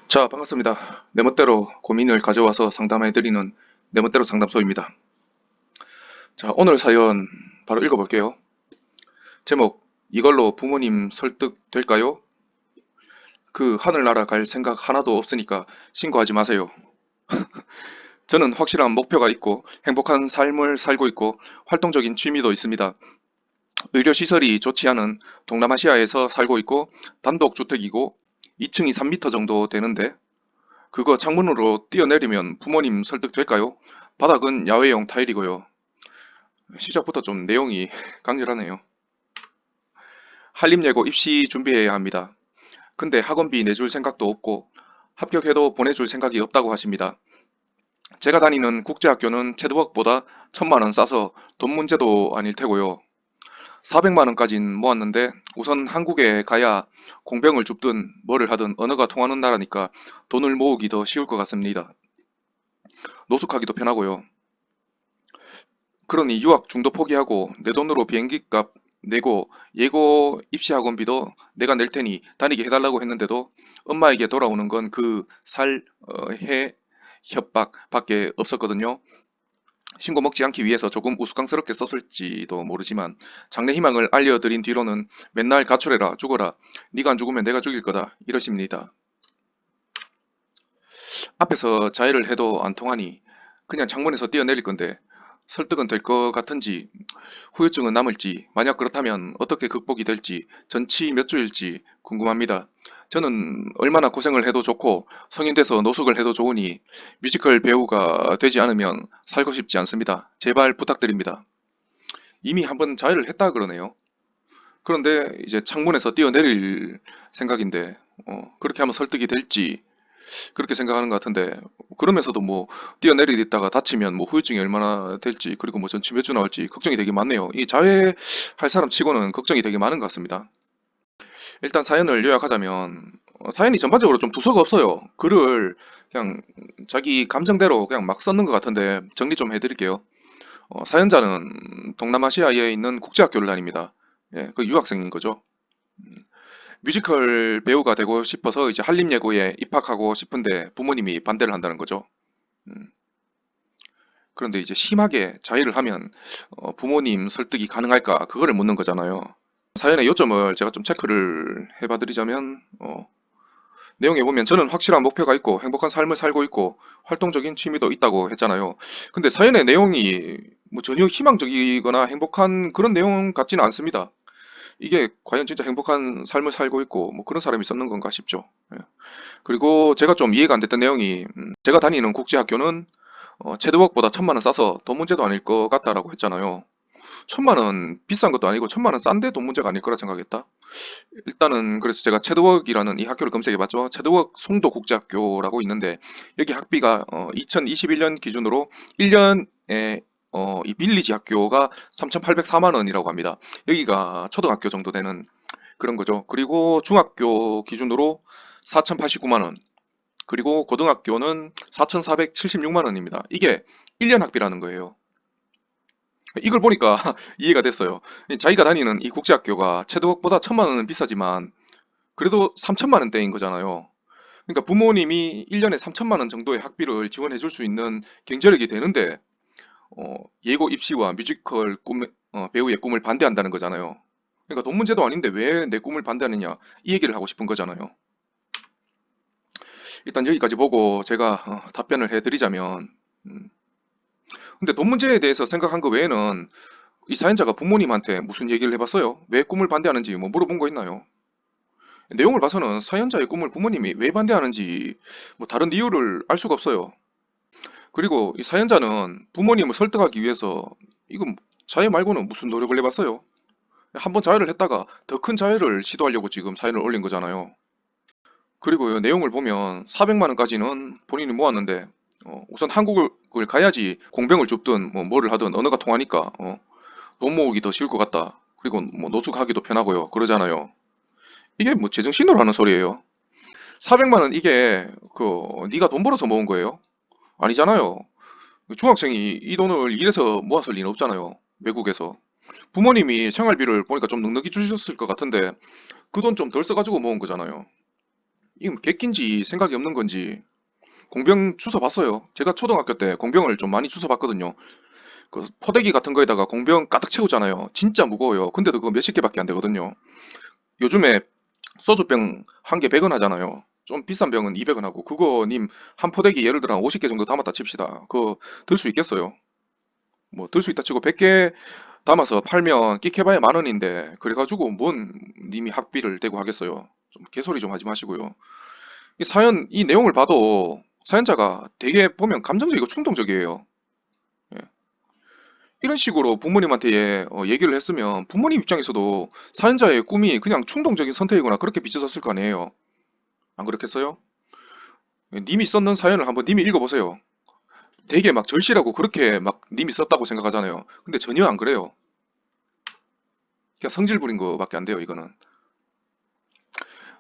자, 반갑습니다. 내 멋대로 고민을 가져와서 상담해드리는 내 멋대로 상담소입니다. 자, 오늘 사연 바로 읽어볼게요. 제목, 이걸로 부모님 설득될까요? 그 하늘나라 갈 생각 하나도 없으니까 신고하지 마세요. 저는 확실한 목표가 있고 행복한 삶을 살고 있고 활동적인 취미도 있습니다. 의료시설이 좋지 않은 동남아시아에서 살고 있고 단독주택이고 2층이 3m 정도 되는데 그거 창문으로 뛰어내리면 부모님 설득될까요? 바닥은 야외용 타일이고요. 시작부터 좀 내용이 강렬하네요. 한림예고 입시 준비해야 합니다. 근데 학원비 내줄 생각도 없고 합격해도 보내줄 생각이 없다고 하십니다. 제가 다니는 국제학교는 체드웍보다 1,000만 원 싸서 돈 문제도 아닐 테고요. 400만 원까진 모았는데 우선 한국에 가야 공병을 줍든 뭐를 하든 언어가 통하는 나라니까 돈을 모으기 더 쉬울 것 같습니다. 노숙하기도 편하고요. 그러니 유학 중도 포기하고 내 돈으로 비행기값 내고 예고 입시학원비도 내가 낼 테니 다니게 해달라고 했는데도 엄마에게 돌아오는 건 그 해 협박밖에 없었거든요. 신고 먹지 않기 위해서 조금 우스꽝스럽게 썼을지도 모르지만 장래 희망을 알려드린 뒤로는 맨날 가출해라 죽어라 네가 안 죽으면 내가 죽일 거다 이러십니다. 앞에서 자해를 해도 안 통하니 그냥 창문에서 뛰어내릴 건데 설득은 될 것 같은지 후유증은 남을지 만약 그렇다면 어떻게 극복이 될지 전치 몇 주일지 궁금합니다. 저는 얼마나 고생을 해도 좋고 성인 돼서 노숙을 해도 좋으니 뮤지컬 배우가 되지 않으면 살고 싶지 않습니다. 제발 부탁드립니다. 이미 한번 자해를 했다 그러네요. 그런데 이제 창문에서 뛰어내릴 생각인데 그렇게 하면 설득이 될지 그렇게 생각하는 것 같은데 그러면서도 뭐 뛰어내리다가 다치면 뭐 후유증이 얼마나 될지 그리고 뭐 전치 몇 주 나올지 걱정이 되게 많네요. 이 자해할 사람 치고는 걱정이 되게 많은 것 같습니다. 일단 사연을 요약하자면 사연이 전반적으로 좀 두서가 없어요. 글을 그냥 자기 감정대로 그냥 막 썼는 것 같은데 정리 좀 해드릴게요. 사연자는 동남아시아에 있는 국제학교를 다닙니다. 예, 그 유학생인 거죠. 뮤지컬 배우가 되고 싶어서 이제 한림예고에 입학하고 싶은데 부모님이 반대를 한다는 거죠. 음, 그런데 이제 심하게 자의를 하면 부모님 설득이 가능할까? 그거를 묻는 거잖아요. 사연의 요점을 제가 좀 체크를 해봐드리자면 내용에 보면 저는 확실한 목표가 있고 행복한 삶을 살고 있고 활동적인 취미도 있다고 했잖아요. 근데 사연의 내용이 뭐 전혀 희망적이거나 행복한 그런 내용 같지는 않습니다. 이게 과연 진짜 행복한 삶을 살고 있고 뭐 그런 사람이 썼는 건가 싶죠. 예. 그리고 제가 좀 이해가 안 됐던 내용이 제가 다니는 국제학교는 체드웍보다 1,000만 원 싸서 돈 문제도 아닐 것 같다라고 했잖아요. 1,000만 원 비싼 것도 아니고 1,000만 원 싼데 돈 문제가 아닐 거라 생각했다. 일단은 그래서 제가 체드웍이라는 이 학교를 검색해봤죠. 체드웍 송도 국제학교라고 있는데 여기 학비가 2021년 기준으로 1년에 이 빌리지 학교가 3,804만 원이라고 합니다. 여기가 초등학교 정도 되는 그런 거죠. 그리고 중학교 기준으로 4,089만 원, 그리고 고등학교는 4,476만 원입니다. 이게 1년 학비라는 거예요. 이걸 보니까 이해가 됐어요. 자기가 다니는 이 국제학교가 체독보다 1,000만 원은 비싸지만 그래도 3천만 원대인 거잖아요. 그러니까 부모님이 1년에 3천만 원 정도의 학비를 지원해 줄 수 있는 경제력이 되는데 예고 입시와 뮤지컬 배우의 꿈을 반대한다는 거잖아요. 그러니까 돈 문제도 아닌데 왜 내 꿈을 반대하느냐 이 얘기를 하고 싶은 거잖아요. 일단 여기까지 보고 제가 답변을 해드리자면 근데 돈 문제에 대해서 생각한 거 외에는 이 사연자가 부모님한테 무슨 얘기를 해봤어요? 왜 꿈을 반대하는지 뭐 물어본 거 있나요? 내용을 봐서는 사연자의 꿈을 부모님이 왜 반대하는지 뭐 다른 이유를 알 수가 없어요. 그리고 이 사연자는 부모님을 설득하기 위해서 이건 자해 말고는 무슨 노력을 해봤어요? 한번 자해를 했다가 더 큰 자해를 시도하려고 지금 사연을 올린 거잖아요. 그리고 이 내용을 보면 400만 원까지는 본인이 모았는데 우선 한국을 가야지 공병을 줍든 뭐 뭐를 하든 언어가 통하니까 돈 모으기 더 쉬울 것 같다. 그리고 뭐 노숙하기도 편하고요. 그러잖아요. 이게 뭐 제정신으로 하는 소리예요. 400만 원 이게 네가 돈 벌어서 모은 거예요? 아니잖아요. 중학생이 이 돈을 일해서 모았을 리는 없잖아요. 외국에서. 부모님이 생활비를 보니까 좀 넉넉히 주셨을 것 같은데 그 돈 좀 덜 써가지고 모은 거잖아요. 이건 객긴지 생각이 없는 건지 공병 주워 봤어요. 제가 초등학교 때 공병을 좀 많이 주워 봤거든요. 그 포대기 같은 거에다가 공병 가득 채우잖아요. 진짜 무거워요. 근데도 그거 몇십 개밖에 안 되거든요. 요즘에 소주병 한 개 100원 하잖아요. 좀 비싼 병은 200원 하고 그거 님 한 포대기 예를 들어 한 50개 정도 담았다 칩시다. 그거 들 수 있겠어요? 뭐 들 수 있다 치고 100개 담아서 팔면 끽해봐야 10,000원인데 그래가지고 뭔 님이 학비를 대고 하겠어요. 좀 개소리 좀 하지 마시고요. 이 사연 이 내용을 봐도 사연자가 되게 보면 감정적이고 충동적이에요. 예. 이런 식으로 부모님한테 얘기를 했으면 부모님 입장에서도 사연자의 꿈이 그냥 충동적인 선택이거나 그렇게 비춰졌을 거 아니에요. 안 그렇겠어요? 예, 님이 썼는 사연을 한번 님이 읽어보세요. 되게 막 절실하고 그렇게 막 님이 썼다고 생각하잖아요. 근데 전혀 안 그래요. 그냥 성질 부린 거밖에 안 돼요, 이거는.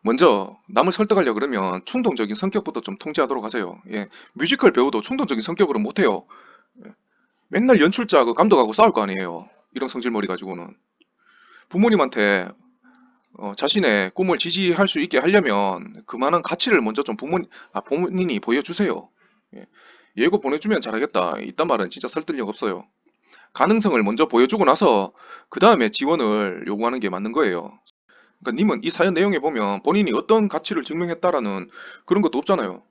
먼저 남을 설득하려 그러면 충동적인 성격부터 좀 통제하도록 하세요. 예, 뮤지컬 배우도 충동적인 성격으로 못해요. 예, 맨날 연출자 그 감독하고 싸울 거 아니에요. 이런 성질머리 가지고는. 부모님한테 자신의 꿈을 지지할 수 있게 하려면 그만한 가치를 먼저 좀 본인이 보여주세요. 예, 예고 보내주면 잘하겠다. 이딴 말은 진짜 설득력 없어요. 가능성을 먼저 보여주고 나서 그 다음에 지원을 요구하는 게 맞는 거예요. 그러니까 님은 이 사연 내용에 보면 본인이 어떤 가치를 증명했다라는 그런 것도 없잖아요.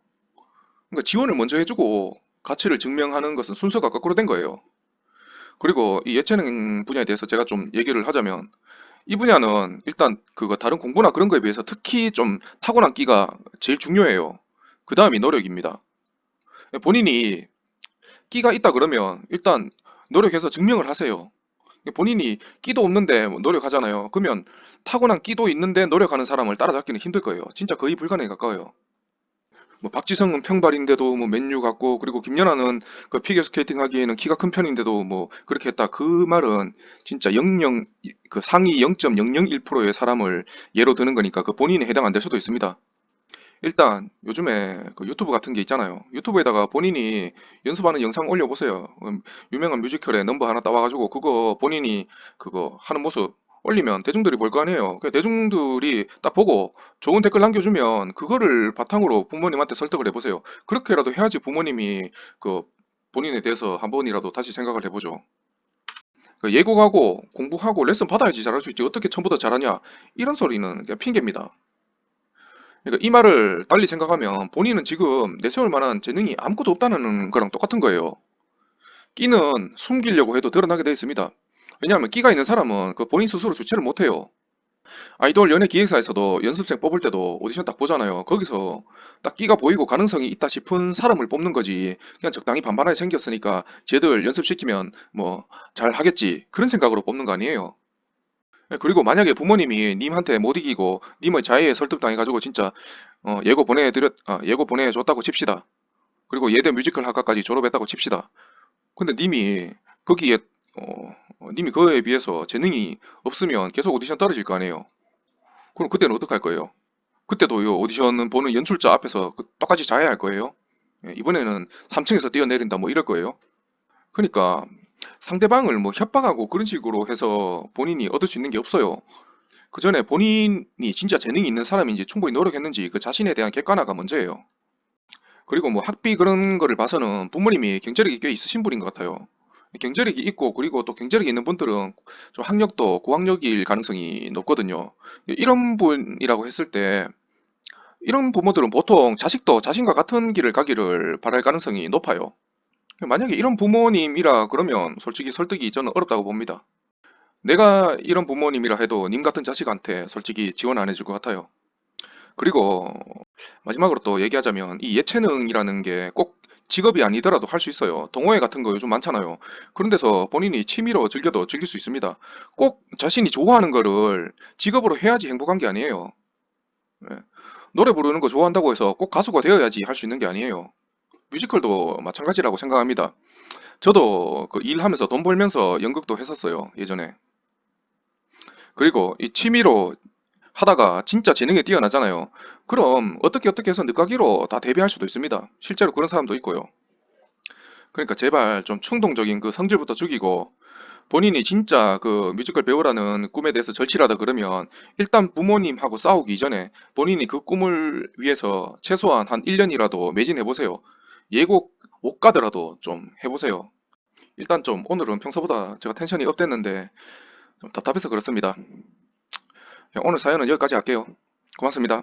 그러니까 지원을 먼저 해주고 가치를 증명하는 것은 순서가 거꾸로 된 거예요. 그리고 이 예체능 분야에 대해서 제가 좀 얘기를 하자면 이 분야는 일단 그거 다른 공부나 그런 거에 비해서 특히 좀 타고난 끼가 제일 중요해요. 그 다음이 노력입니다. 본인이 끼가 있다 그러면 일단 노력해서 증명을 하세요. 본인이 끼도 없는데 뭐 노력하잖아요. 그러면 타고난 끼도 있는데 노력하는 사람을 따라잡기는 힘들 거예요. 진짜 거의 불가능에 가까워요. 뭐 박지성은 평발인데도 뭐 맨유 같고 그리고 김연아는 그 피겨스케이팅 하기에는 키가 큰 편인데도 뭐 그렇게 했다. 그 말은 진짜 00 그 상위 0.001%의 사람을 예로 드는 거니까 그 본인에 해당 안 될 수도 있습니다. 일단 요즘에 그 유튜브 같은 게 있잖아요. 유튜브에다가 본인이 연습하는 영상 올려보세요. 유명한 뮤지컬의 넘버 하나 따와가지고 그거 본인이 그거 하는 모습 올리면 대중들이 볼 거 아니에요. 그 대중들이 딱 보고 좋은 댓글 남겨주면 그거를 바탕으로 부모님한테 설득을 해보세요. 그렇게라도 해야지 부모님이 그 본인에 대해서 한 번이라도 다시 생각을 해보죠. 그 예고하고 공부하고 레슨 받아야지 잘할 수 있지. 어떻게 처음부터 잘하냐? 이런 소리는 그냥 핑계입니다. 그러니까 이 말을 달리 생각하면 본인은 지금 내세울 만한 재능이 아무것도 없다는 거랑 똑같은 거예요. 끼는 숨기려고 해도 드러나게 되어 있습니다. 왜냐하면 끼가 있는 사람은 그 본인 스스로 주체를 못해요. 아이돌 연예 기획사에서도 연습생 뽑을 때도 오디션 딱 보잖아요. 거기서 딱 끼가 보이고 가능성이 있다 싶은 사람을 뽑는 거지. 그냥 적당히 반반하게 생겼으니까 쟤들 연습시키면 뭐 잘 하겠지. 그런 생각으로 뽑는 거 아니에요. 그리고 만약에 부모님이 님한테 못 이기고 님의 자의에 설득당해가지고 진짜 예고 보내줬다고 칩시다. 그리고 예대 뮤지컬 학과까지 졸업했다고 칩시다. 근데 님이 거기에 님이 그거에 비해서 재능이 없으면 계속 오디션 떨어질 거 아니에요. 그럼 그때는 어떡할 거예요? 그때도 요 오디션 보는 연출자 앞에서 똑같이 자해할 거예요. 예, 이번에는 3층에서 뛰어내린다 뭐 이럴 거예요. 그러니까 상대방을 뭐 협박하고 그런 식으로 해서 본인이 얻을 수 있는 게 없어요. 그 전에 본인이 진짜 재능이 있는 사람인지 충분히 노력했는지 그 자신에 대한 객관화가 먼저예요. 그리고 뭐 학비 그런 거를 봐서는 부모님이 경제력이 꽤 있으신 분인 것 같아요. 경제력이 있고 그리고 또 경제력이 있는 분들은 좀 학력도 고학력일 가능성이 높거든요. 이런 분이라고 했을 때 이런 부모들은 보통 자식도 자신과 같은 길을 가기를 바랄 가능성이 높아요. 만약에 이런 부모님이라 그러면 솔직히 설득이 저는 어렵다고 봅니다. 내가 이런 부모님이라 해도 님 같은 자식한테 솔직히 지원 안 해줄 것 같아요. 그리고 마지막으로 또 얘기하자면 이 예체능이라는 게 꼭 직업이 아니더라도 할 수 있어요. 동호회 같은 거 요즘 많잖아요. 그런 데서 본인이 취미로 즐겨도 즐길 수 있습니다. 꼭 자신이 좋아하는 거를 직업으로 해야지 행복한 게 아니에요. 예. 노래 부르는 거 좋아한다고 해서 꼭 가수가 되어야지 할 수 있는 게 아니에요. 뮤지컬도 마찬가지라고 생각합니다. 저도 그 일하면서 돈 벌면서 연극도 했었어요, 예전에. 그리고 이 취미로 하다가 진짜 재능이 뛰어나잖아요. 그럼 어떻게 해서 늦가기로 다 데뷔할 수도 있습니다. 실제로 그런 사람도 있고요. 그러니까 제발 좀 충동적인 그 성질부터 죽이고 본인이 진짜 그 뮤지컬 배우라는 꿈에 대해서 절실하다 그러면 일단 부모님하고 싸우기 이전에 본인이 그 꿈을 위해서 최소한 한 1년이라도 매진해 보세요. 예고 못 가더라도 좀 해보세요. 일단 좀 오늘은 평소보다 제가 텐션이 업됐는데 좀 답답해서 그렇습니다. 오늘 사연은 여기까지 할게요. 고맙습니다.